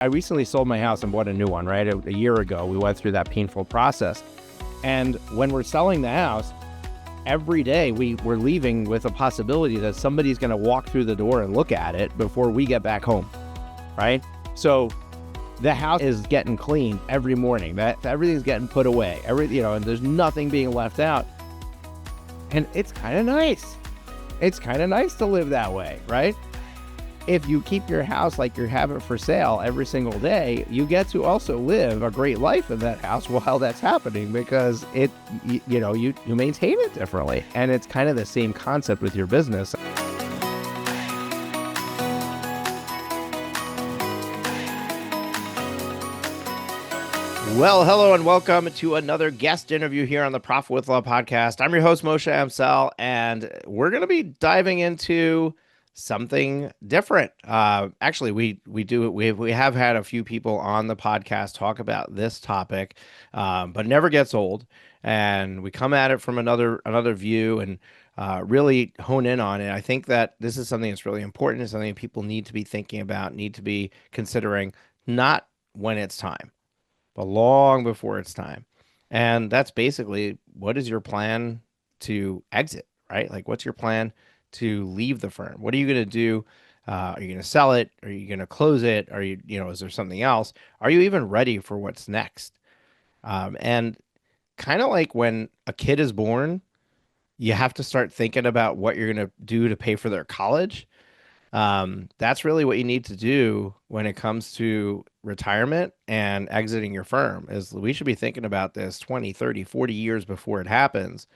I recently sold my house and bought a new one, right? A year ago, we went through that painful process. And when we're selling the house, every day we're leaving with a possibility that somebody's going to walk through the door and look at it before we get back home, right? So the house is getting cleaned every morning. That everything's getting put away. And there's nothing being left out. And it's kind of nice. It's kind of nice to live that way, right? If you keep your house like you have it for sale every single day, you get to also live a great life in that house while that's happening, because you maintain it differently. And it's kind of the same concept with your business. Well, hello and welcome to another guest interview here on the Profit with Love podcast. I'm your host, Moshe Amsel, and we're going to be diving into something different. Actually, we have had a few people on the podcast talk about this topic, but it never gets old. And we come at it from another view and really hone in on it. I think that this is something that's really important. It's something people need to be thinking about, need to be considering, not when it's time, but long before it's time. And that's basically, what is your plan to exit, right? Like, what's your plan to leave the firm? What are you going to do? Are you going to sell it? Are you going to close it? Are you, is there something else? Are you even ready for what's next? And kind of like when a kid is born, you have to start thinking about what you're going to do to pay for their college. That's really what you need to do when it comes to retirement and exiting your firm. Is we should be thinking about this 20, 30, 40 years before it happens.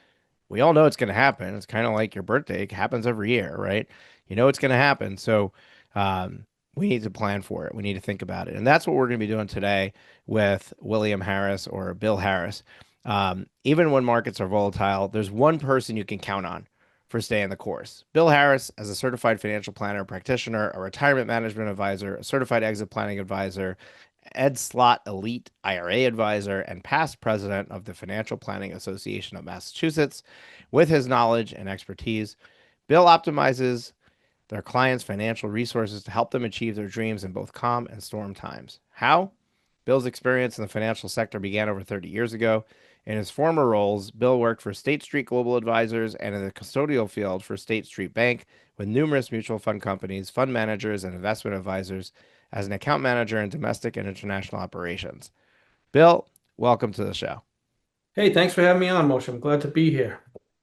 We all know it's going to happen. It's kind of like your birthday. It happens every year, right? You know it's going to happen. So we need to plan for it. We need to think about it. And that's what we're going to be doing today with William Harris, or Bill Harris. Even when markets are volatile, there's one person you can count on for staying the course. Bill Harris, as a certified financial planner practitioner, a retirement management advisor, a certified exit planning advisor, Ed Slott Elite IRA advisor, and past president of the Financial Planning Association of Massachusetts. With his knowledge and expertise, Bill optimizes their clients' financial resources to help them achieve their dreams in both calm and storm times. How? Bill's experience in the financial sector began over 30 years ago. In his former roles, Bill worked for State Street Global Advisors and in the custodial field for State Street Bank, with numerous mutual fund companies, fund managers, and investment advisors as an account manager in domestic and international operations. Bill, welcome to the show. Hey, thanks for having me on, Moshe. I'm glad to be here.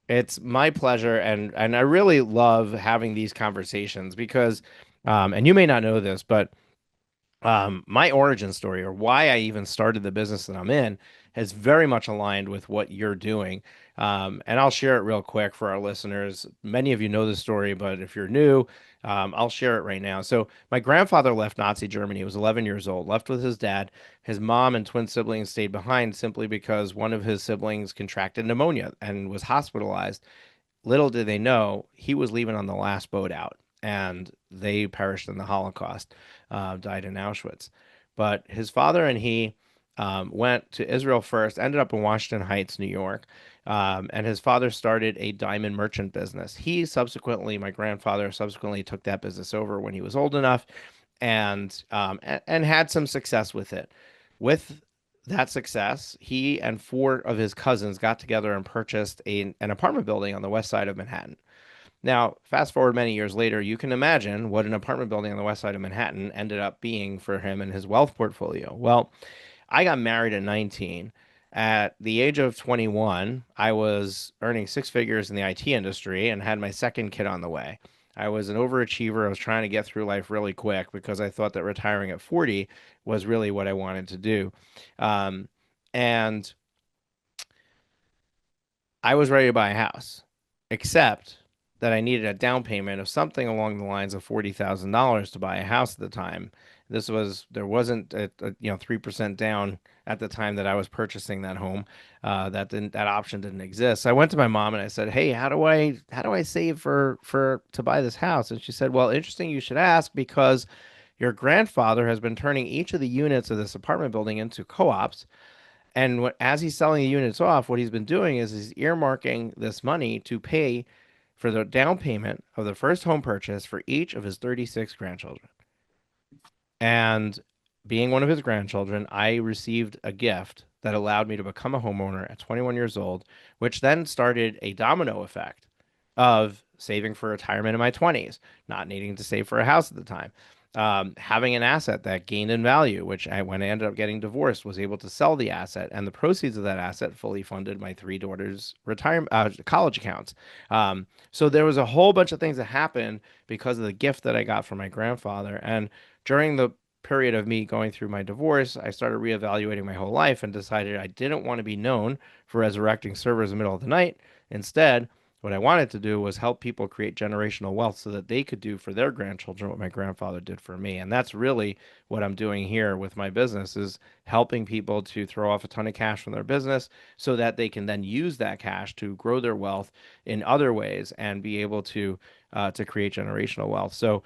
It's my pleasure, and I really love having these conversations because, and you may not know this, but my origin story, or why I even started the business that I'm in, has very much aligned with what you're doing. And I'll share it real quick for our listeners. Many of you know the story, but if you're new, I'll share it right now. So my grandfather left Nazi Germany. He was 11 years old, left with his dad. His mom and twin siblings stayed behind simply because one of his siblings contracted pneumonia and was hospitalized. Little did they know he was leaving on the last boat out, and they perished in the Holocaust, died in Auschwitz. But his father and he went to Israel first, ended up in Washington Heights, New York, and his father started a diamond merchant business. My grandfather subsequently took that business over when he was old enough, and had some success with it. With that success, he and four of his cousins got together and purchased an apartment building on the west side of Manhattan. Now, fast forward many years later, you can imagine what an apartment building on the west side of Manhattan ended up being for him and his wealth portfolio. Well, I got married at 19. At the age of 21, I was earning six figures in the IT industry and had my second kid on the way. I was an overachiever. I was trying to get through life really quick because I thought that retiring at 40 was really what I wanted to do. And I was ready to buy a house, except that I needed a down payment of something along the lines of $40,000 to buy a house at the time. There wasn't a 3% down at the time that I was purchasing that home. That option didn't exist. So I went to my mom and I said, "Hey, how do I save to buy this house?" And she said, "Well, interesting you should ask, because your grandfather has been turning each of the units of this apartment building into co-ops. And as he's selling the units off, what he's been doing is he's earmarking this money to pay for the down payment of the first home purchase for each of his 36 grandchildren." And being one of his grandchildren, I received a gift that allowed me to become a homeowner at 21 years old, which then started a domino effect of saving for retirement in my 20s, not needing to save for a house at the time, having an asset that gained in value, which when I ended up getting divorced, was able to sell the asset, and the proceeds of that asset fully funded my three daughters' retirement college accounts. So there was a whole bunch of things that happened because of the gift that I got from my grandfather, and during the period of me going through my divorce, I started reevaluating my whole life and decided I didn't want to be known for resurrecting servers in the middle of the night. Instead, what I wanted to do was help people create generational wealth so that they could do for their grandchildren what my grandfather did for me. And that's really what I'm doing here with my business is helping people to throw off a ton of cash from their business so that they can then use that cash to grow their wealth in other ways and be able to create generational wealth. So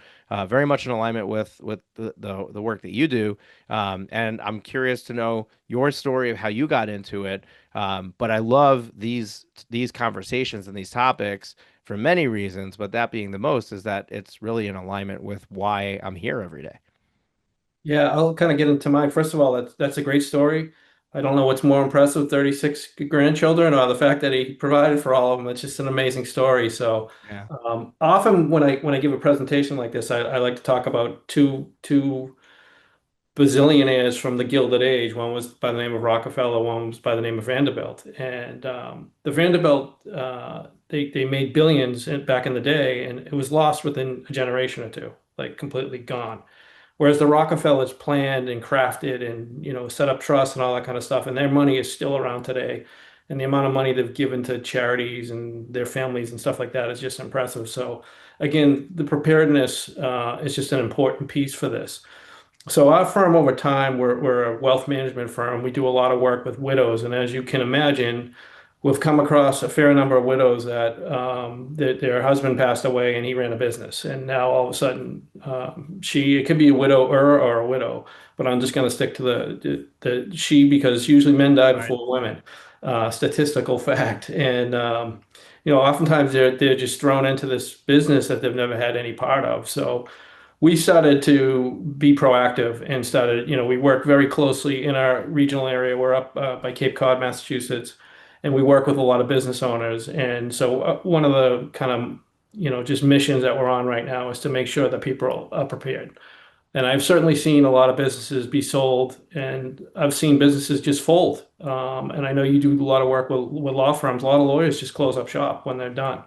very much in alignment with the work that you do. And I'm curious to know your story of how you got into it. But I love these conversations and these topics for many reasons, but that being the most is that it's really in alignment with why I'm here every day. Yeah, I'll kind of get into mine. First of all, that's a great story. I don't know what's more impressive, 36 grandchildren or the fact that he provided for all of them. It's just an amazing story. So Yeah. often when I give a presentation like this, I like to talk about two bazillionaires from the Gilded Age. One was by the name of Rockefeller, one was by the name of Vanderbilt. And the Vanderbilt, they made billions back in the day, and it was lost within a generation or two, like completely gone. Whereas the Rockefellers planned and crafted and set up trusts and all that kind of stuff, and their money is still around today. And the amount of money they've given to charities and their families and stuff like that is just impressive. So again, the preparedness is just an important piece for this. So our firm over time, we're a wealth management firm. We do a lot of work with widows, and as you can imagine, we've come across a fair number of widows that their husband passed away and he ran a business, and now all of a sudden, it could be a widower or a widow, but I'm just going to stick to the she because usually men die Right. before women, statistical fact, and oftentimes they're just thrown into this business that they've never had any part of. So we started to be proactive and started, we work very closely in our regional area. We're up by Cape Cod, Massachusetts, and we work with a lot of business owners. And so one of the kind of, just missions that we're on right now is to make sure that people are prepared. And I've certainly seen a lot of businesses be sold, and I've seen businesses just fold. And I know you do a lot of work with law firms. A lot of lawyers just close up shop when they're done.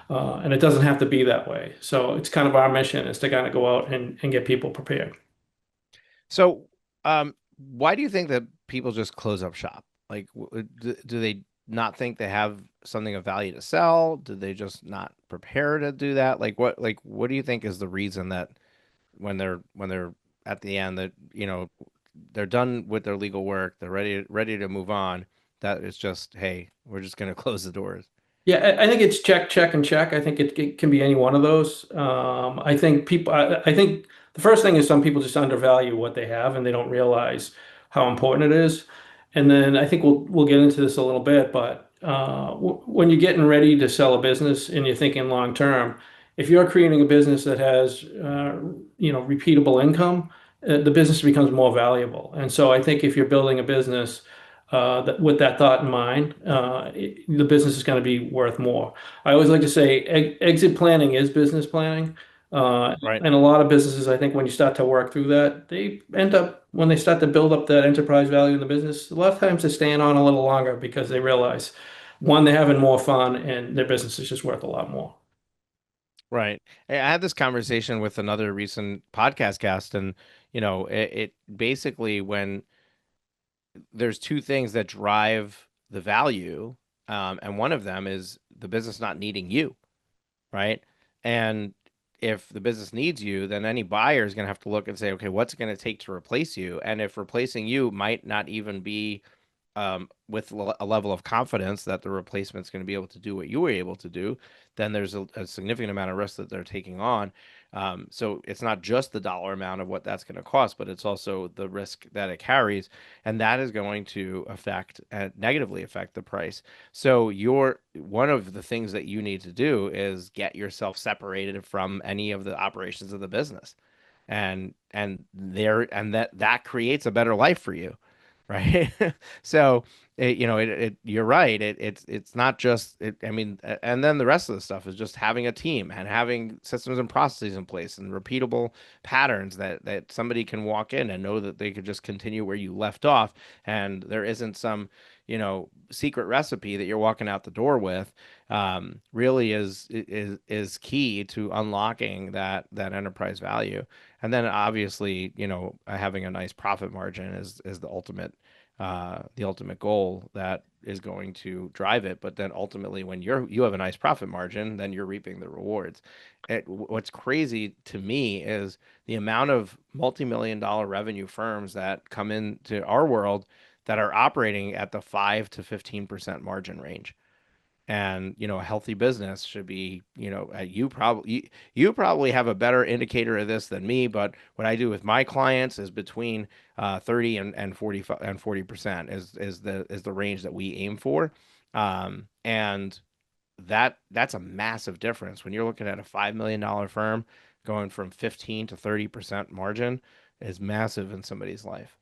And it doesn't have to be that way. So it's kind of our mission is to kind of go out and get people prepared. So, why do you think that people just close up shop? Like, do they not think they have something of value to sell? Do they just not prepare to do that? What do you think is the reason that when they're at the end that they're done with their legal work, they're ready to move on, that it's just, hey, we're just going to close the doors. Yeah, I think it's check, check, and check. I think it can be any one of those. I think the first thing is some people just undervalue what they have and they don't realize how important it is. And then I think we'll get into this a little bit, but when you're getting ready to sell a business and you're thinking long term, if you're creating a business that has repeatable income, the business becomes more valuable. And so I think if you're building a business with that thought in mind, the business is going to be worth more. I always like to say exit planning is business planning. Right. And a lot of businesses, I think when you start to work through that, they end up, when they start to build up that enterprise value in the business, a lot of times they're staying on a little longer because they realize, one, they're having more fun and their business is just worth a lot more. Right. I had this conversation with another recent podcast guest, and it basically, when there's two things that drive the value, and one of them is the business not needing you, right? And if the business needs you, then any buyer is going to have to look and say, okay, what's it going to take to replace you? And if replacing you might not even be with a level of confidence that the replacement's going to be able to do what you were able to do, then there's a significant amount of risk that they're taking on. So it's not just the dollar amount of what that's going to cost, but it's also the risk that it carries, and that is going to affect negatively affect the price. So one of the things that you need to do is get yourself separated from any of the operations of the business. and that creates a better life for you, right? So you're right. It's not just I mean, and then the rest of the stuff is just having a team and having systems and processes in place and repeatable patterns that somebody can walk in and know that they could just continue where you left off, and there isn't some secret recipe that you're walking out the door with. Really is key to unlocking that enterprise value. And then obviously, having a nice profit margin is the ultimate goal that is going to drive it. But then ultimately, when you have a nice profit margin, then you're reaping the rewards. What's crazy to me is the amount of multi-million dollar revenue firms that come into our world that are operating at the 5 to 15% margin range. And a healthy business should be, you probably have a better indicator of this than me, but what I do with my clients is between 30 and 40% is the range that we aim for. And that's a massive difference when you're looking at a $5 million firm going from 15 to 30% margin is massive in somebody's life.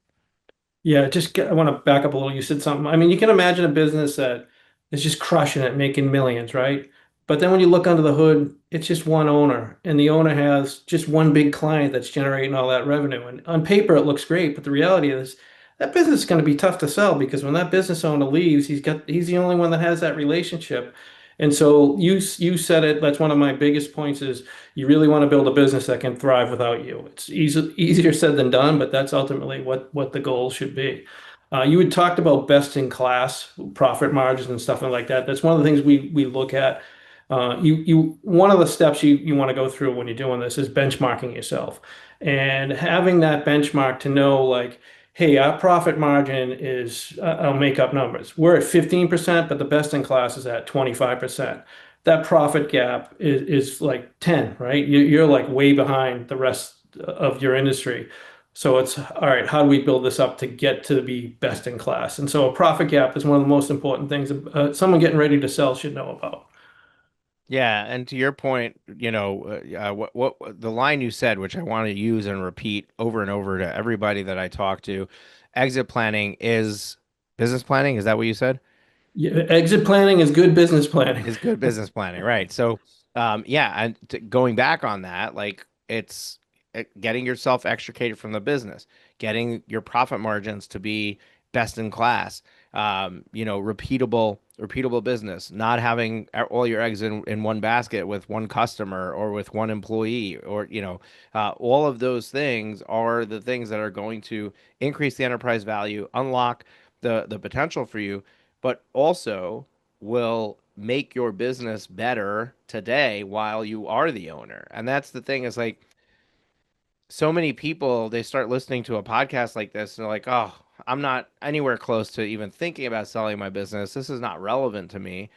Yeah, I want to back up a little. You said something. I mean, you can imagine a business that is just crushing it, making millions, right? But then when you look under the hood, it's just one owner, and the owner has just one big client that's generating all that revenue. And on paper, it looks great, but the reality is that business is going to be tough to sell because when that business owner leaves, he's the only one that has that relationship. And so you said it. That's one of my biggest points is you really want to build a business that can thrive without you. It's easier said than done, but that's ultimately what the goal should be. You had talked about best in class profit margins and stuff like that. That's one of the things we look at. You one of the steps you want to go through when you're doing this is benchmarking yourself and having that benchmark to know like, hey, our profit margin is I'll make up numbers. We're at 15%, but the best in class is at 25%. That profit gap is like 10, right? You're like way behind the rest of your industry. So it's all right, how do we build this up to get to be best in class? And so a profit gap is one of the most important things someone getting ready to sell should know about. Yeah, and to your point, what the line you said, which I want to use and repeat over and over to everybody that I talk to, exit planning is business planning. Is that what you said? Yeah, exit planning is good business planning. Is good business planning, right? So, yeah, and going back on that, like it's getting yourself extricated from the business, getting your profit margins to be best in class, repeatable business, not having all your eggs in one basket with one customer or with one employee, or all of those things are the things that are going to increase the enterprise value, unlock the potential for you, but also will make your business better today while you are the owner. And that's the thing is like so many people, they start listening to a podcast like this and they're like, oh, I'm not anywhere close to even thinking about selling my business. This is not relevant to me.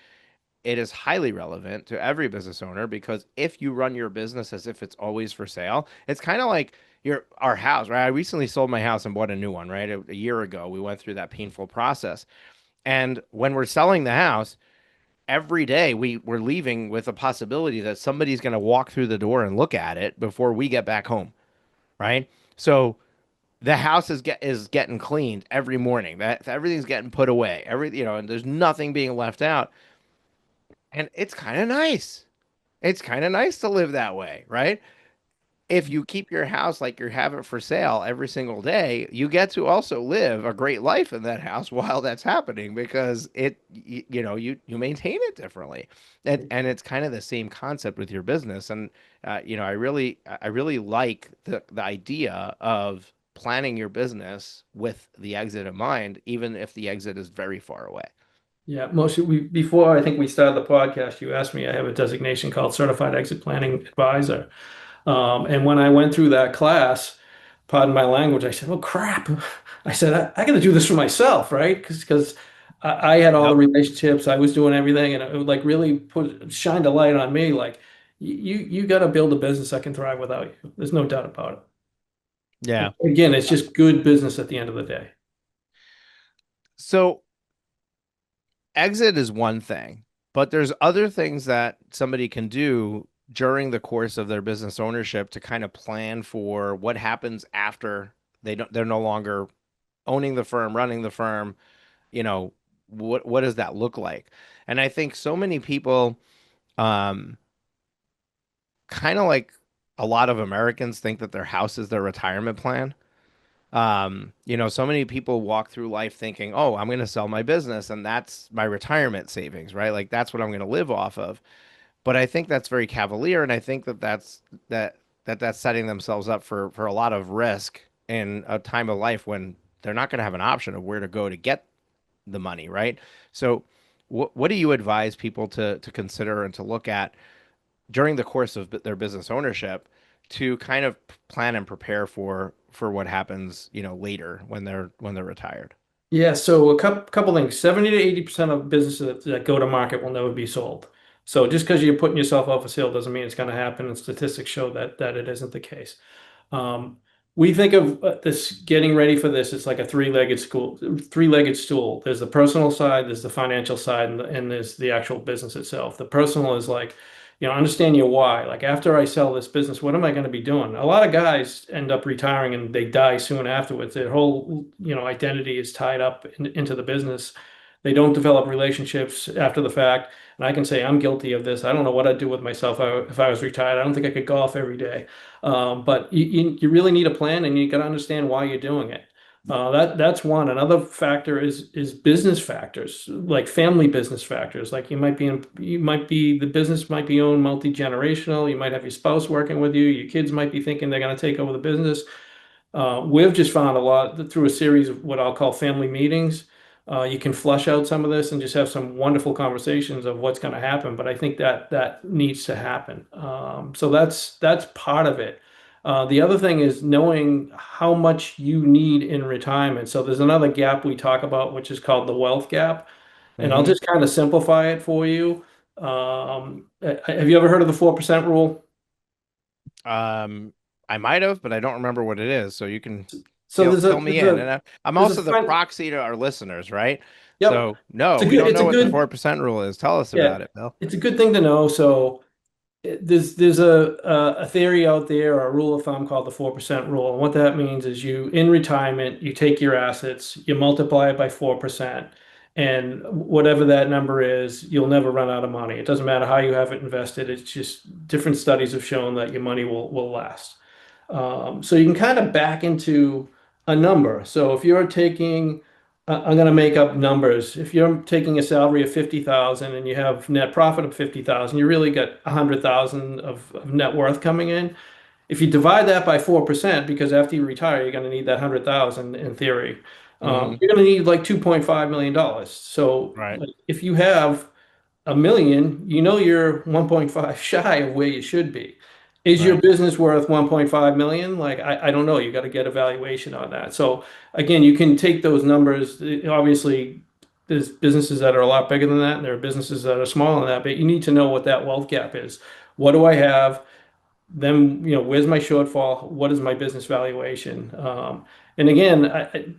It is highly relevant to every business owner because if you run your business as if it's always for sale, it's kind of like our house, right? I recently sold my house and bought a new one, right? A year ago, we went through that painful process. And when we're selling the house, every day we're leaving with a possibility that somebody's going to walk through the door and look at it before we get back home, right? So the house is getting cleaned every morning. That everything's getting put away. And there's nothing being left out. And it's kind of nice. It's kind of nice to live that way, right? If you keep your house like you have it for sale every single day, you get to also live a great life in that house while that's happening because you maintain it differently. And it's kind of the same concept with your business. And I really like the idea of planning your business with the exit in mind, even if the exit is very far away. Yeah, mostly before I think we started the podcast, you asked me, I have a designation called Certified Exit Planning Advisor. And when I went through that class, pardon my language, I said, "Oh crap!" I said, "I got to do this for myself, right?" Because I had all the Yep. relationships, I was doing everything, and it would like really shined a light on me. Like you got to build a business that can thrive without you. There's no doubt about it. Yeah. Again, it's just good business at the end of the day. So exit is one thing, but there's other things that somebody can do during the course of their business ownership to kind of plan for what happens after they're no longer owning the firm, running the firm, you know, what does that look like? And I think so many people um kind of like a lot of Americans think that their house is their retirement plan. So many people walk through life thinking, "Oh, I'm going to sell my business and that's my retirement savings, right? Like that's what I'm going to live off of." But I think that's very cavalier, and I think that's setting themselves up for a lot of risk in a time of life when they're not going to have an option of where to go to get the money, right? So, what do you advise people to consider and to look at during the course of their business ownership to kind of plan and prepare for what happens, later when they're retired? Yeah, so a couple things. 70 to 80% of businesses that go to market will never be sold. So just because you're putting yourself out for sale doesn't mean it's going to happen, and statistics show that it isn't the case. Um, we think of this getting ready for this. It's like a three-legged stool. There's the personal side, there's the financial side, and there's the actual business itself. The personal is like, understand your why. Like after I sell this business, what am I going to be doing? A lot of guys end up retiring and they die soon afterwards. Their whole, identity is tied up into the business. They don't develop relationships after the fact. And I can say I'm guilty of this. I don't know what I'd do with myself if I was retired. I don't think I could golf every day. But you really need a plan, and you got to understand why you're doing it. That's one. Another factor is business factors, like family business factors. Like the business might be owned multi-generational. You might have your spouse working with you. Your kids might be thinking they're going to take over the business. We've just found a lot through a series of what I'll call family meetings. You can flush out some of this and just have some wonderful conversations of what's going to happen. But I think that needs to happen. So that's part of it. The other thing is knowing how much you need in retirement. So there's another gap we talk about, which is called the wealth gap. And I'll Hmm. just kind of simplify it for you. Have you ever heard of the 4% rule? Um, I might have, but I don't remember what it is. So you can So fill me in. And I'm there's a also the fun, proxy to our listeners, right? yep. So no, we don't It's know a what the good, 4% rule is. Tell us yeah, about it, Bill. it's a good thing to know. So there's a theory out there or a rule of thumb called the 4% rule. And what that means is in retirement, you take your assets, you multiply it by 4%, and whatever that number is, you'll never run out of money. It doesn't matter how you have it invested. It's just different studies have shown that your money will last. So you can kind of back into a number. So if you're taking, I'm going to make up numbers. If you're taking a salary of 50,000 and you have net profit of 50,000, you really got 100,000 of net worth coming in. If you divide that by 4%, because after you retire, you're going to need that 100,000 in theory. Hmm. You're going to need like $2.5 million. So Right. like, if you have a million, you're 1.5 shy of where you should be. Is your Right. business worth 1.5 million? Like, I don't know. You got to get a valuation on that. So again, you can take those numbers. Obviously, there's businesses that are a lot bigger than that, and there are businesses that are smaller than that, but you need to know what that wealth gap is. What do I have? Then where's my shortfall? What is my business valuation? And again,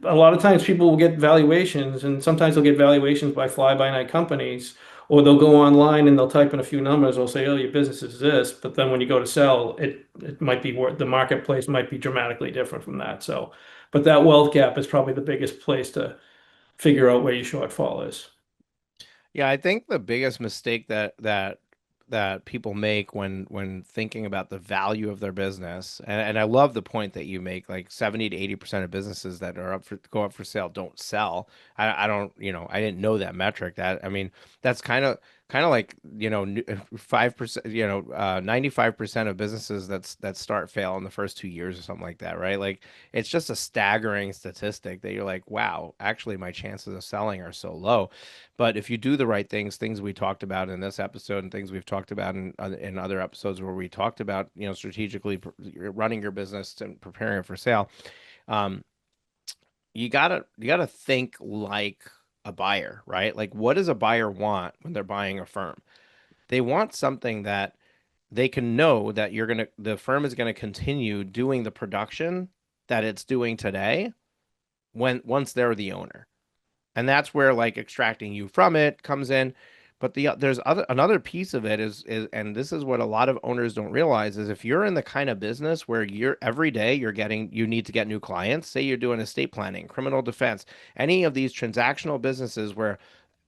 a lot of times people will get valuations, and sometimes they'll get valuations by fly-by-night companies, or they'll go online and they'll type in a few numbers. They'll say, "Oh, your business is this," but then when you go to sell, it might be worth the marketplace might be dramatically different from that. So, but that wealth gap is probably the biggest place to figure out where your shortfall is. Yeah, I think the biggest mistake that people make when thinking about the value of their business, and I love the point that you make, like 70 to 80% of businesses that are go up for sale don't sell. I don't, I didn't know that metric. That I mean, that's kind of like, 5%, 95% of businesses that start fail in the first 2 years or something like that, right? Like it's just a staggering statistic that you're like, wow, actually my chances of selling are so low. But if you do the right things, things we talked about in this episode and things we've talked about in other episodes where we talked about, strategically running your business and preparing it for sale, um, you gotta think like a buyer, right? Like, what does a buyer want when they're buying a firm? They want something that they can know that the firm is gonna continue doing the production that it's doing today once they're the owner. And that's where like extracting you from it comes in. But there's another piece of it is and this is what a lot of owners don't realize is if you're in the kind of business where you're every day you need to get new clients, say you're doing estate planning, criminal defense, any of these transactional businesses where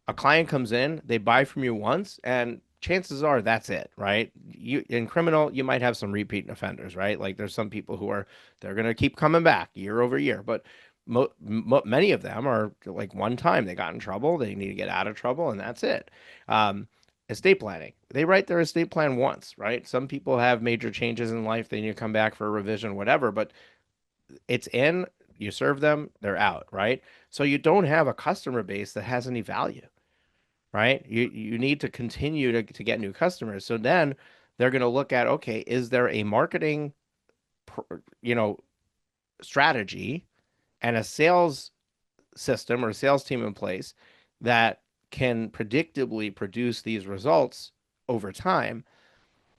a client comes in, they buy from you once, and chances are that's it, right? You in criminal, you might have some repeat offenders, right? Like there's some people who are they're going to keep coming back year over year, but many of them are like one time they got in trouble, they need to get out of trouble, and that's it. Um, Estate planning, they write their estate plan once, right? Some people have major changes in life, they need to come back for a revision, whatever, but it's in, you serve them, they're out, right? So you don't have a customer base that has any value, right? You need to continue to get new customers. So then they're going to look at, okay, is there a marketing, you know, strategy and a sales system or a sales team in place that can predictably produce these results over time?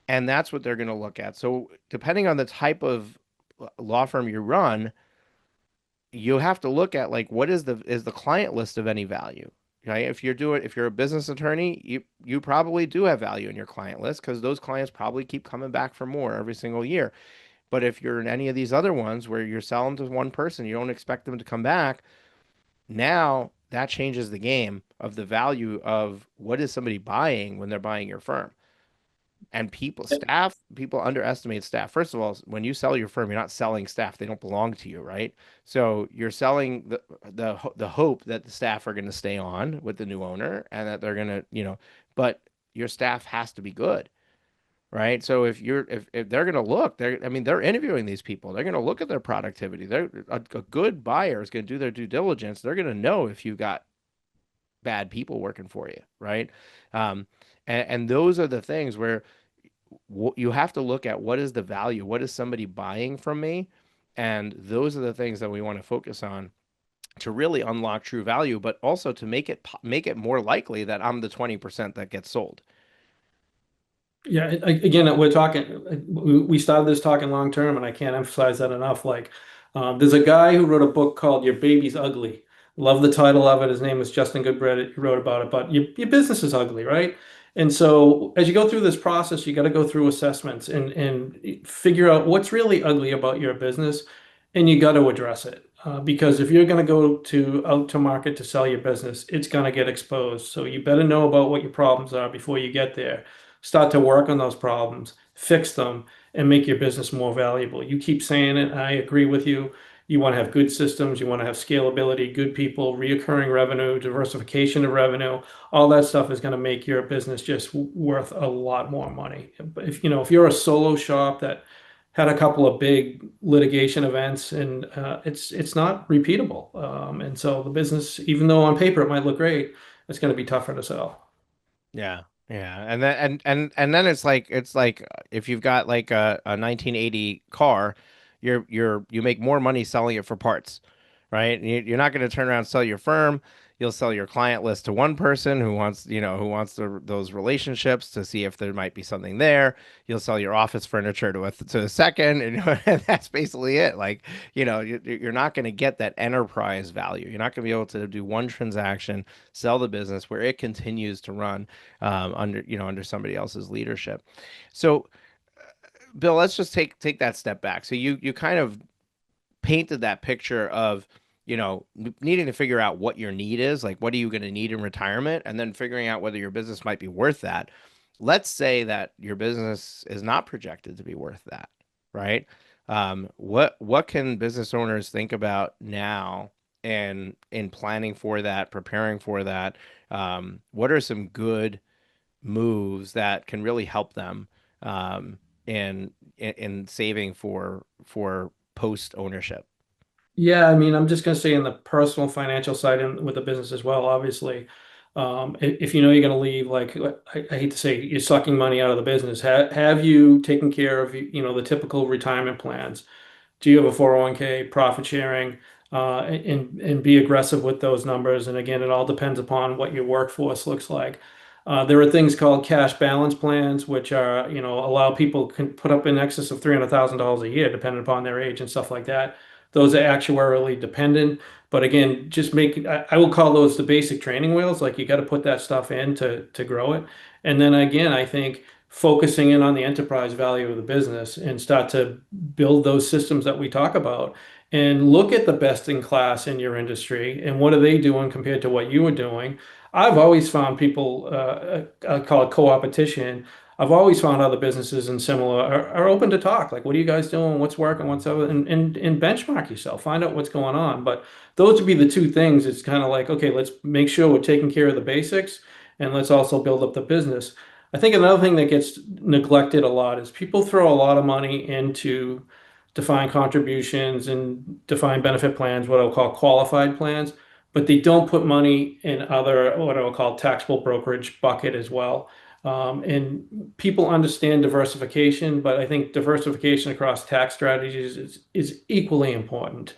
And that's what they're going to look at. So depending on the type of law firm you run, you have to look at like what is the client list of any value, right? If you're a business attorney, you probably do have value in your client list because those clients probably keep coming back for more every single year. But if you're in any of these other ones where you're selling to one person, you don't expect them to come back, now that changes the game of the value of what is somebody buying when they're buying your firm. And people underestimate staff. First of all, when you sell your firm, you're not selling staff. They don't belong to you, right? So you're selling the hope that the staff are going to stay on with the new owner and that they're going to, but your staff has to be good, right? So if they're going to look, I mean, they're interviewing these people. They're going to look at their productivity. They're a good buyer is going to do their due diligence. They're going to know if you got bad people working for you, right? Um, and those are the things where you have to look at what is the value, what is somebody buying from me, and those are the things that we want to focus on to really unlock true value, but also to make it more likely that I'm the 20% that gets sold. Yeah, again, we're talking, we started this talking long term, and I can't emphasize that enough. Like, there's a guy who wrote a book called Your Baby's Ugly. Love the title of it. His name is Justin Goodbread. He wrote about it, but your business is ugly, right? And so as you go through this process, you got to go through assessments and figure out what's really ugly about your business, and you got to address it. Because if you're going to go to out to market to sell your business, it's going to get exposed. So you better know about what your problems are before you get there. Start to work on those problems, fix them, and make your business more valuable. You keep saying it, I agree with you. You want to have good systems, you want to have scalability, good people, reoccurring revenue, diversification of revenue. All that stuff is going to make your business just worth a lot more money. But if you're a solo shop that had a couple of big litigation events and it's not repeatable. And so the business, even though on paper it might look great, it's going to be tougher to sell. Yeah. Yeah. And then it's like if you've got like a 1980 car, you make more money selling it for parts, right? You're not going to turn around and sell your firm. You'll sell your client list to one person who wants those relationships to see if there might be something there. You'll sell your office furniture to a second, and that's basically it. Like, you're not going to get that enterprise value. You're not going to be able to do one transaction, sell the business where it continues to run under somebody else's leadership. So, Bill, let's just take that step back. So you kind of painted that picture of needing to figure out what your need is, like what are you going to need in retirement, and then figuring out whether your business might be worth that. Let's say that your business is not projected to be worth that, right? What can business owners think about now in planning for that, preparing for that? What are some good moves that can really help them um, in saving for post ownership? Yeah, I mean, I'm just going to say in the personal financial side and with the business as well, obviously. If you know you're going to leave, like I hate to say, you're sucking money out of the business. Have you taken care of, the typical retirement plans? Do you have a 401k, profit sharing, and be aggressive with those numbers? And again, it all depends upon what your workforce looks like. There are things called cash balance plans, which are, allow people can put up in excess of $300,000 a year, depending upon their age and stuff like that, those are actuarially dependent. But again, just make I will call those the basic training wheels. Like you got to put that stuff in to grow it. And then again, I think focusing in on the enterprise value of the business and start to build those systems that we talk about and look at the best in class in your industry and what are they doing compared to what you are doing. I've always found people, I call it co-opetition. I've always found other businesses and similar are open to talk. Like, what are you guys doing? What's working? What's other? And benchmark yourself. Find out what's going on. But those would be the two things. It's kind of like, okay, let's make sure we're taking care of the basics and let's also build up the business. I think another thing that gets neglected a lot is people throw a lot of money into defined contributions and defined benefit plans, what I'll call qualified plans, but they don't put money in other, what I'll call taxable brokerage bucket as well. And people understand diversification, but I think diversification across tax strategies is equally important.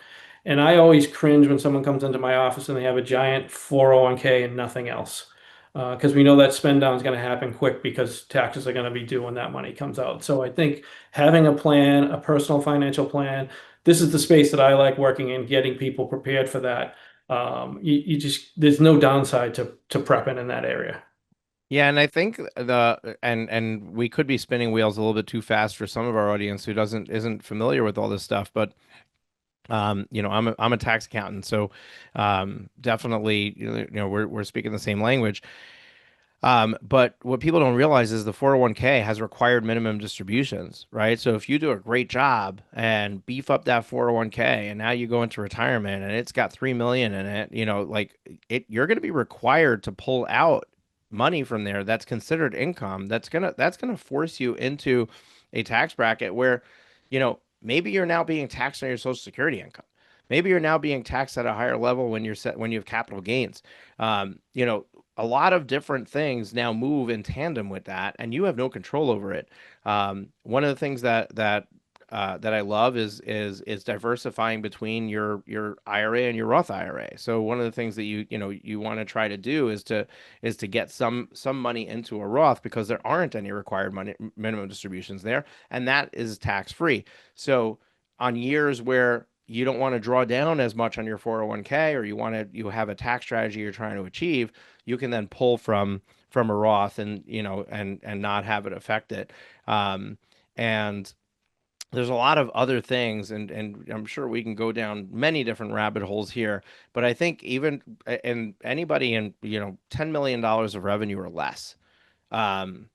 And I always cringe when someone comes into my office and they have a giant 401k and nothing else. Because we know that spend down is going to happen quick because taxes are going to be due when that money comes out. So I think having a plan, a personal financial plan, this is the space that I like working in, getting people prepared for that. You just there's no downside to prepping in that area. Yeah, and I think and we could be spinning wheels a little bit too fast for some of our audience who doesn't isn't familiar with all this stuff, but I'm a tax accountant, so definitely, we're speaking the same language. But what people don't realize is the 401k has required minimum distributions, right? So if you do a great job and beef up that 401k and now you go into retirement and it's got 3 million in it, like you're going to be required to pull out money from there that's considered income. That's going to force you into a tax bracket where, maybe you're now being taxed on your social security income. Maybe you're now being taxed at a higher level when you have capital gains. Um, you know, a lot of different things now move in tandem with that, and you have no control over it. One of the things that I love is diversifying between your IRA and your Roth IRA. So one of the things that you want to try to do is to get some money into a Roth because there aren't any required money minimum distributions there, and that is tax free. So on years where you don't want to draw down as much on your 401k, or you have a tax strategy you're trying to achieve, you can then pull from a Roth and and not have it affect it. And there's a lot of other things, and I'm sure we can go down many different rabbit holes here, but I think even and anybody in $10 million of revenue or less, um,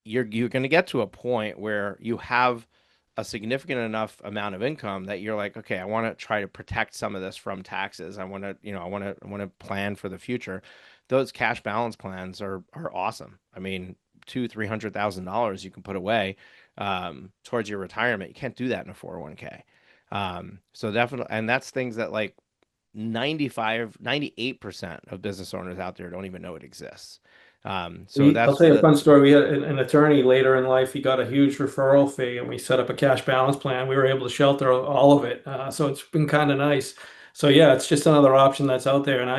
you're going to get to a point where you have a significant enough amount of income that you're like, okay, I want to try to protect some of this from taxes. I want to plan for the future. Those cash balance plans are awesome. I mean, $200,000-300,000 you can put away towards your retirement. You can't do that in a 401k. So definitely, and that's things that like 98% of business owners out there don't even know it exists. So I'll that's tell you a the fun story. We had an attorney later in life. He got a huge referral fee, and we set up a cash balance plan. We were able to shelter all of it, so it's been kind of nice. So yeah, it's just another option that's out there, and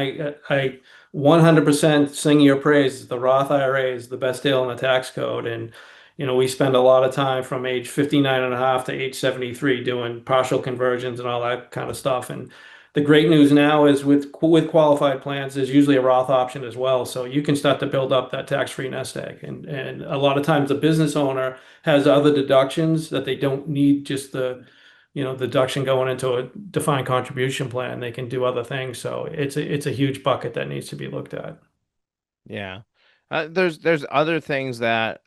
I 100% sing your praise. The Roth IRA is the best deal in the tax code, and we spend a lot of time from age 59 and a half to age 73 doing partial conversions and all that kind of stuff. And the great news now is with qualified plans, there's usually a Roth option as well. So you can start to build up that tax-free nest egg. And a lot of times the business owner has other deductions that they don't need just the deduction going into a defined contribution plan. They can do other things. So it's a huge bucket that needs to be looked at. Yeah. There's other things that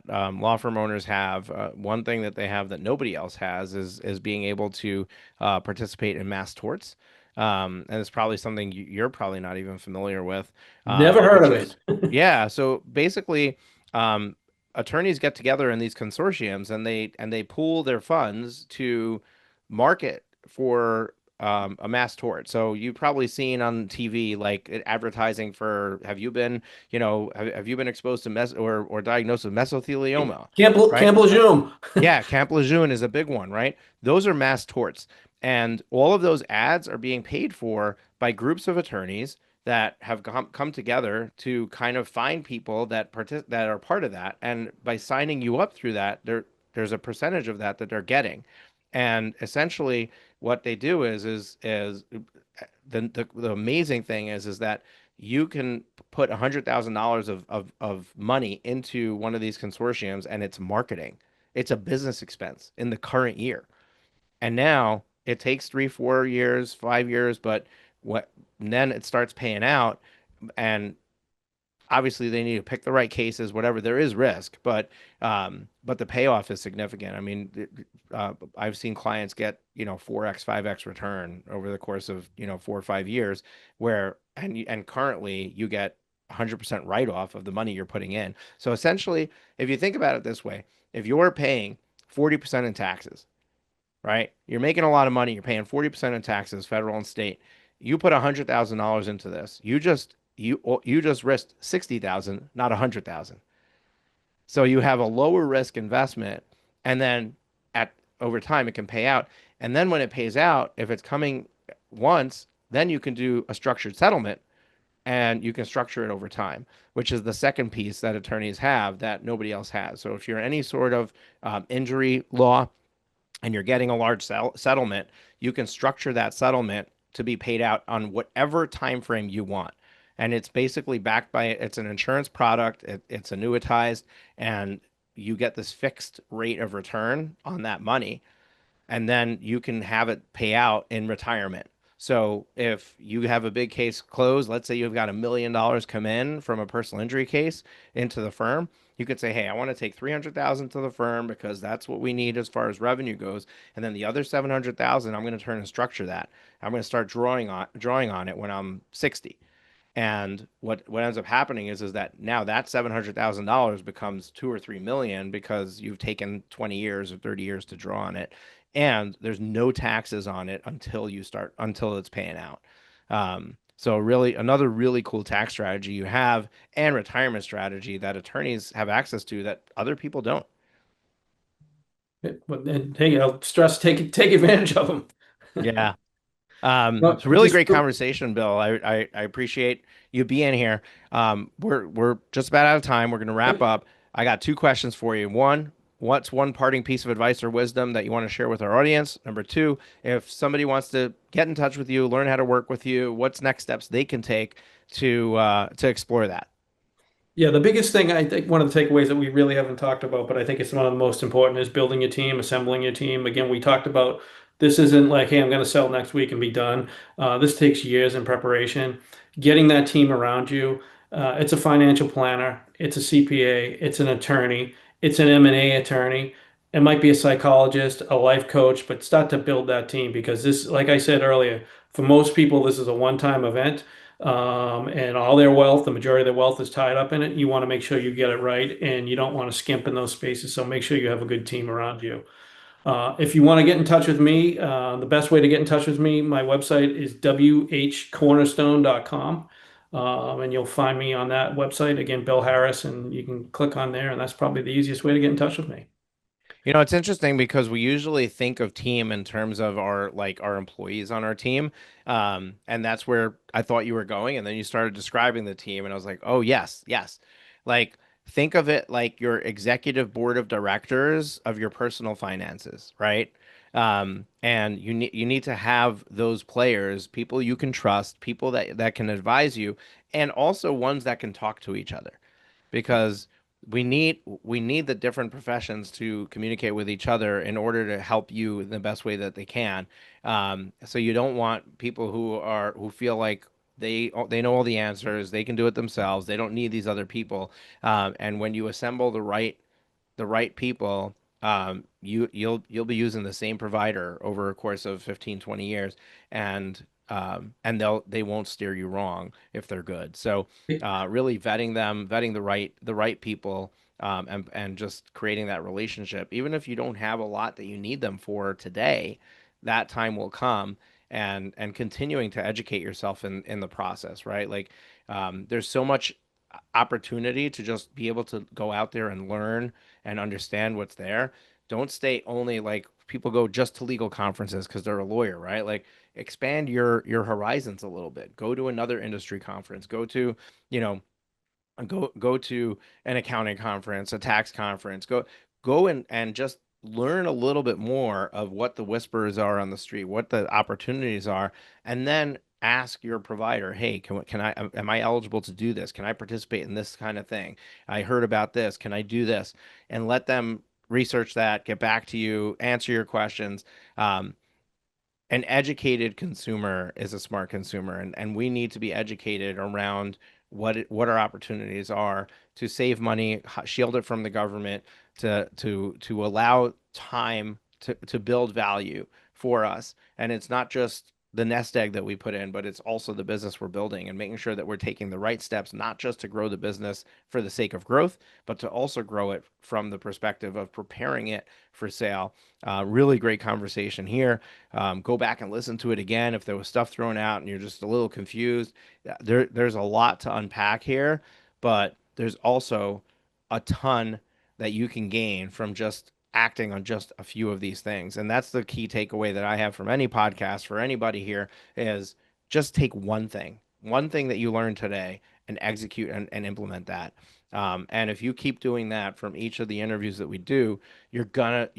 law firm owners have. One thing that they have that nobody else has is being able to participate in mass torts. And it's probably something you're probably not even familiar with, Never heard which of is, it. yeah. So basically, um, attorneys get together in these consortiums and they pool their funds to market for a mass tort. So you've probably seen on TV like advertising for have you been exposed to or diagnosed with mesothelioma, right? Campbell Zoom. Yeah, Camp Lejeune is a big one, right? Those are mass torts. And all of those ads are being paid for by groups of attorneys that have come together to kind of find people that are part of that. And by signing you up through that, there's a percentage of that they're getting. And essentially, what they do is the amazing thing is that you can put $100,000 of money into one of these consortiums and it's marketing. It's a business expense in the current year. And now it takes 3, 4 years, 5 years, but what then it starts paying out. And obviously they need to pick the right cases, whatever. There is risk, but the payoff is significant. I mean, I've seen clients get 4x, 5x return over the course of 4 or 5 years, where and currently you get 100% write off of the money you're putting in. So essentially, if you think about it this way, if you're paying 40% in taxes, right? You're making a lot of money. You're paying 40% in taxes, federal and state. You put $100,000 into this. You just risked 60,000, not 100,000. So you have a lower risk investment, and then at over time it can pay out. And then when it pays out, if it's coming once, then you can do a structured settlement and you can structure it over time, which is the second piece that attorneys have that nobody else has. So if you're any sort of injury law and you're getting a large settlement, you can structure that settlement to be paid out on whatever time frame you want. And it's basically backed by it's an insurance product, it's annuitized, and you get this fixed rate of return on that money, and then you can have it pay out in retirement. So if you have a big case closed, let's say you've got $1 million come in from a personal injury case into the firm, you could say, "Hey, I want to take 300,000 to the firm because that's what we need as far as revenue goes, and then the other 700,000, I'm going to turn and structure that. I'm going to start drawing on it when I'm 60." And what ends up happening is that now that $700,000 becomes 2 or 3 million because you've taken 20 years or 30 years to draw on it, and there's no taxes on it until it's paying out. So really, another really cool tax strategy you have, and retirement strategy that attorneys have access to that other people don't. And hey, I'll stress take advantage of them. Yeah. No, It's a really just great conversation, Bill. I appreciate you being here. We're just about out of time. We're going to wrap up. I got two questions for you. One, what's one parting piece of advice or wisdom that you want to share with our audience? Number two, if somebody wants to get in touch with you, learn how to work with you, what's next steps they can take to explore that? Yeah, the biggest thing I think one of the takeaways that we really haven't talked about, but I think it's one of the most important is building your team, assembling your team. Again, we talked about this isn't like, hey, I'm going to sell next week and be done. This takes years in preparation. Getting that team around you. It's a financial planner, it's a CPA, it's an attorney, it's an M&A attorney. It might be a psychologist, a life coach, but start to build that team because this, like I said earlier, for most people, this is a one-time event and all their wealth, the majority of their wealth is tied up in it. You want to make sure you get it right, and you don't want to skimp in those spaces. So make sure you have a good team around you. If you want to get in touch with me, the best way to get in touch with me, my website is whcornerstone.com. And you'll find me on that website. Again, Bill Harris, and you can click on there, and that's probably the easiest way to get in touch with me. It's interesting because we usually think of team in terms of our employees on our team. And that's where I thought you were going. And then you started describing the team, and I was like, oh, yes, yes. Like, think of it like your executive board of directors of your personal finances, right? And you need to have those players, people you can trust, people that can advise you, and also ones that can talk to each other, because we need the different professions to communicate with each other in order to help you in the best way that they can. So you don't want people who feel like they know all the answers, they can do it themselves, they don't need these other people. And when you assemble the right people, you'll be using the same provider over a course of 15, 20 years, and they won't steer you wrong if they're good. So really vetting them, vetting the right people, and just creating that relationship. Even if you don't have a lot that you need them for today, that time will come, and continuing to educate yourself in the process, right? Like, there's so much opportunity to just be able to go out there and learn and understand what's there. Don't stay only like people go just to legal conferences because they're a lawyer, right? Like, expand your horizons a little bit. Go to another industry conference. You know, go to an accounting conference, a tax conference. Go and just learn a little bit more of what the whispers are on the street, what the opportunities are, and then ask your provider, hey, can I, am I eligible to do this? Can I participate in this kind of thing? I heard about this. Can I do this? And let them research that, get back to you, answer your questions. Um, an educated consumer is a smart consumer, and we need to be educated around what our opportunities are to save money, shield it from the government, to allow time to build value for us. And it's not just the nest egg that we put in, but it's also the business we're building and making sure that we're taking the right steps, not just to grow the business for the sake of growth, but to also grow it from the perspective of preparing it for sale. Really great conversation here. Go back and listen to it again if there was stuff thrown out and you're just a little confused. There's a lot to unpack here, but there's also a ton that you can gain from just acting on just a few of these things. And that's the key takeaway that I have from any podcast for anybody here is just take one thing that you learned today and execute and implement that. And if you keep doing that from each of the interviews that we do, you're gonna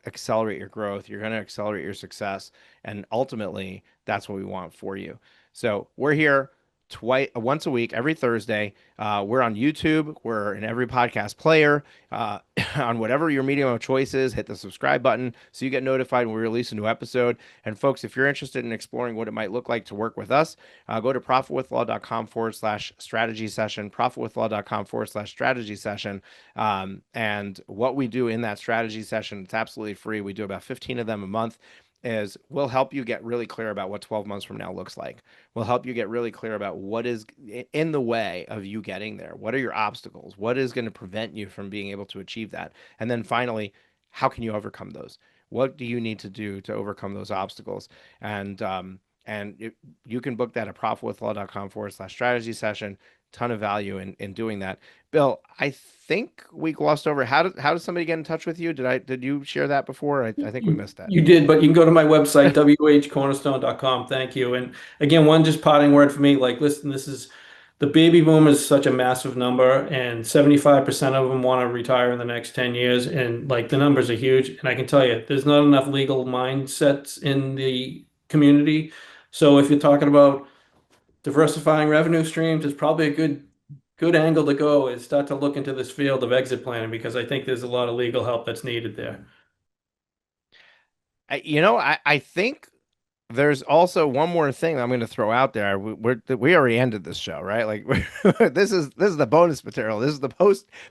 accelerate your growth. You're gonna accelerate your success, and ultimately, that's what we want for you. So we're here twice, once a week, every Thursday. We're on YouTube. We're in every podcast player. Uh, on whatever your medium of choice is, hit the subscribe button so you get notified when we release a new episode. And folks, if you're interested in exploring what it might look like to work with us, go to profitwithlaw.com/strategy session, profitwithlaw.com/strategy session. And what we do in that strategy session, it's absolutely free. We do about 15 of them a month. Is we'll help you get really clear about what 12 months from now looks like. We'll help you get really clear about what is in the way of you getting there. What are your obstacles? What is going to prevent you from being able to achieve that? And then finally, how can you overcome those? What do you need to do to overcome those obstacles? And you can book that at profitwithlaw.com/strategy session. Ton of value in doing that. Bill, I think we glossed over how does somebody get in touch with you? Did you share that before? I think we You, missed that. you did, but you can go to my website, whcornerstone.com. Thank you. And again, one just parting word for me, like, listen, this is the baby boom is such a massive number, and 75% of them want to retire in the next 10 years. And like the numbers are huge. And I can tell you, there's not enough legal mindsets in the community. So if you're talking about diversifying revenue streams, it's probably a good angle to go is start to look into this field of exit planning because I think there's a lot of legal help that's needed there. I think there's also one more thing I'm going to throw out there. We already ended this show, right? Like this is the bonus material. This is the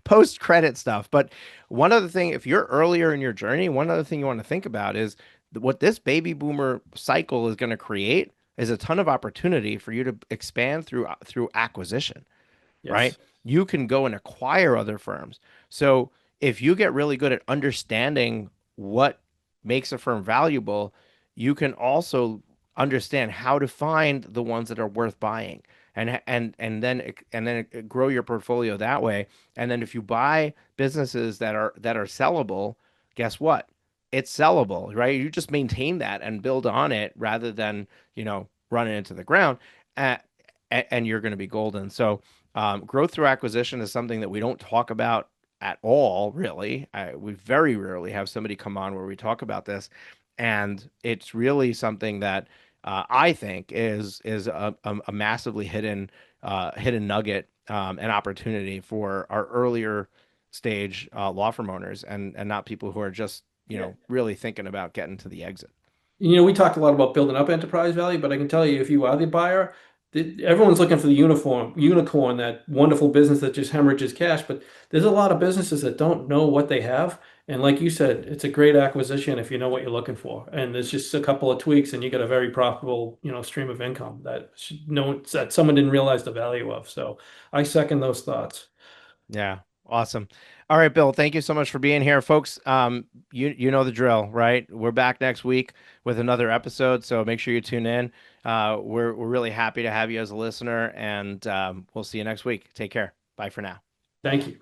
post credit stuff. But one other thing, if you're earlier in your journey, one other thing you want to think about is what this baby boomer cycle is going to create is a ton of opportunity for you to expand through acquisition, right? Yes. You can go and acquire other firms. So if you get really good at understanding what makes a firm valuable, you can also understand how to find the ones that are worth buying and then grow your portfolio that way. And then if you buy businesses that are sellable, guess what? It's sellable, right? You just maintain that and build on it rather than, run it into the ground. Uh, and you're going to be golden. So growth through acquisition is something that we don't talk about at all, really. We very rarely have somebody come on where we talk about this, and it's really something that I think is a massively hidden nugget and opportunity for our earlier stage law firm owners and not people who are just Yeah. really thinking about getting to the exit. We talked a lot about building up enterprise value, but I can tell you, if you are the buyer, everyone's looking for the unicorn, that wonderful business that just hemorrhages cash. But there's a lot of businesses that don't know what they have. And like you said, it's a great acquisition if you know what you're looking for. And there's just a couple of tweaks, and you get a very profitable, stream of income that someone didn't realize the value of. So I second those thoughts. Yeah, awesome. All right, Bill, thank you so much for being here, folks. You know the drill, right? We're back next week with another episode, so make sure you tune in. We're really happy to have you as a listener, and we'll see you next week. Take care. Bye for now. Thank you.